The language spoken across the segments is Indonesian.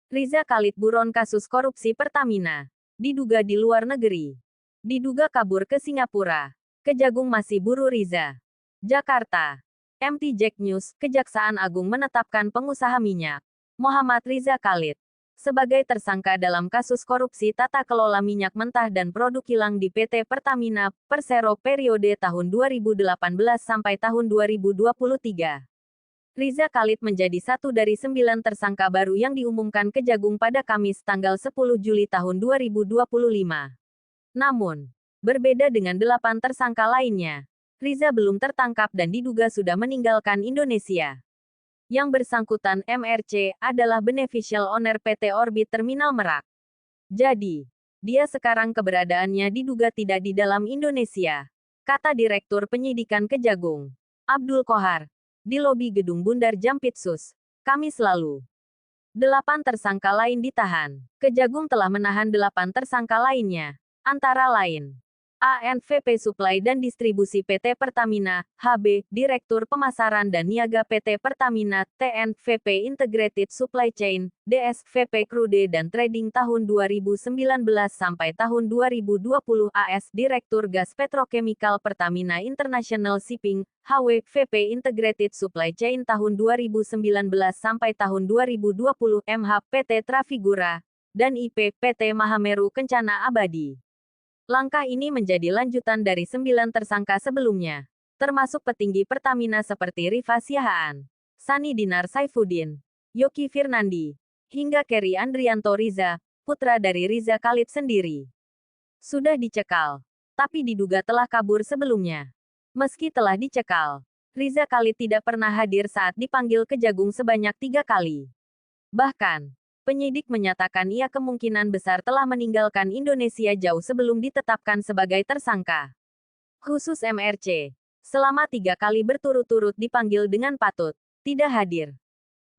Riza Khalid buron kasus korupsi Pertamina. Diduga di luar negeri. Diduga kabur ke Singapura. Kejagung masih buru Riza. Jakarta. MT Jack News, Kejaksaan Agung menetapkan pengusaha minyak, Muhammad Riza Khalid, sebagai tersangka dalam kasus korupsi tata kelola minyak mentah dan produk kilang di PT Pertamina, Persero periode tahun 2018 sampai tahun 2023. Riza Khalid menjadi satu dari 9 tersangka baru yang diumumkan Kejagung pada Kamis tanggal 10 Juli tahun 2025. Namun, berbeda dengan 8 tersangka lainnya, Riza belum tertangkap dan diduga sudah meninggalkan Indonesia. Yang bersangkutan MRC adalah beneficial owner PT Orbit Terminal Merak. Jadi, dia sekarang keberadaannya diduga tidak di dalam Indonesia, kata Direktur Penyidikan Kejagung, Abdul Kohar, di lobi Gedung Bundar Jampitsus, Kamis lalu. 8 tersangka lain ditahan. Kejagung telah menahan 8 tersangka lainnya, antara lain ANVP Supply dan Distribusi PT Pertamina, HB, Direktur Pemasaran dan Niaga PT Pertamina, TNVP Integrated Supply Chain, DSVP Crude dan Trading tahun 2019 sampai tahun 2020, AS, Direktur Gas Petrochemical Pertamina International Shipping, HWVP Integrated Supply Chain tahun 2019 sampai tahun 2020, MH, PT Trafigura, dan IP, PT Mahameru Kencana Abadi. Langkah ini menjadi lanjutan dari 9 tersangka sebelumnya, termasuk petinggi Pertamina seperti Rifa Siahaan, Sani Dinar Saifuddin, Yoki Firnandi, hingga Kerry Andrianto Riza, putra dari Riza Khalid sendiri. Sudah dicekal, tapi diduga telah kabur sebelumnya. Meski telah dicekal, Riza Khalid tidak pernah hadir saat dipanggil Kejagung sebanyak 3 kali. Bahkan, penyidik menyatakan ia kemungkinan besar telah meninggalkan Indonesia jauh sebelum ditetapkan sebagai tersangka. Khusus MRC, selama 3 kali berturut-turut dipanggil dengan patut tidak hadir.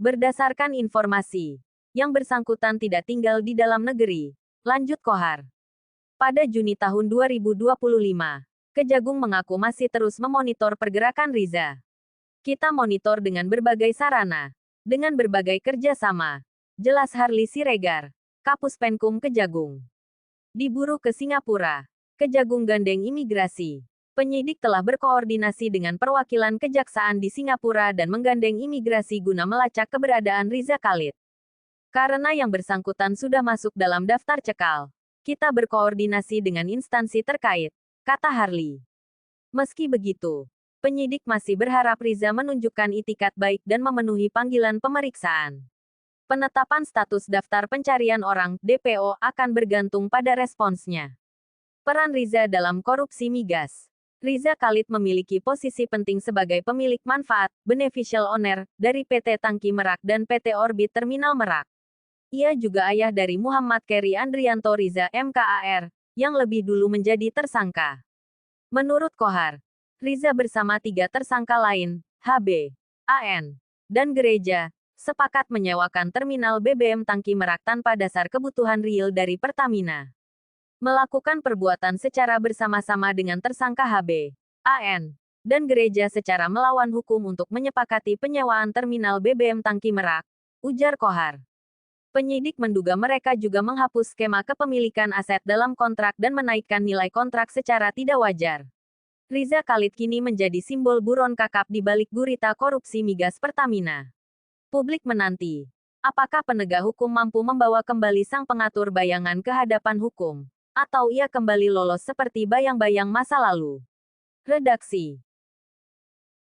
Berdasarkan informasi, yang bersangkutan tidak tinggal di dalam negeri, lanjut Kohar. Pada Juni tahun 2025, Kejagung mengaku masih terus memonitor pergerakan Riza. Kita monitor dengan berbagai sarana, dengan berbagai kerjasama. Jelas Harley Siregar, Kapus Penkum Kejagung. Diburu ke Singapura. Kejagung gandeng imigrasi. Penyidik telah berkoordinasi dengan perwakilan kejaksaan di Singapura dan menggandeng imigrasi guna melacak keberadaan Riza Khalid. Karena yang bersangkutan sudah masuk dalam daftar cekal, kita berkoordinasi dengan instansi terkait, kata Harley. Meski begitu, penyidik masih berharap Riza menunjukkan itikat baik dan memenuhi panggilan pemeriksaan. Penetapan status daftar pencarian orang (DPO) akan bergantung pada responsnya. Peran Riza dalam korupsi migas. Riza Khalid memiliki posisi penting sebagai pemilik manfaat, beneficial owner, dari PT Tangki Merak dan PT Orbit Terminal Merak. Ia juga ayah dari Muhammad Kerry Andrianto Riza MKAR, yang lebih dulu menjadi tersangka. Menurut Kohar, Riza bersama 3 tersangka lain, HB, AN, dan Gereja, sepakat menyewakan terminal BBM Tangki Merak tanpa dasar kebutuhan real dari Pertamina. Melakukan perbuatan secara bersama-sama dengan tersangka HB, AN, dan Gereja secara melawan hukum untuk menyepakati penyewaan terminal BBM Tangki Merak, ujar Kohar. Penyidik menduga mereka juga menghapus skema kepemilikan aset dalam kontrak dan menaikkan nilai kontrak secara tidak wajar. Riza Khalid kini menjadi simbol buron kakap di balik gurita korupsi migas Pertamina. Publik menanti, apakah penegak hukum mampu membawa kembali sang pengatur bayangan ke hadapan hukum, atau ia kembali lolos seperti bayang-bayang masa lalu. Redaksi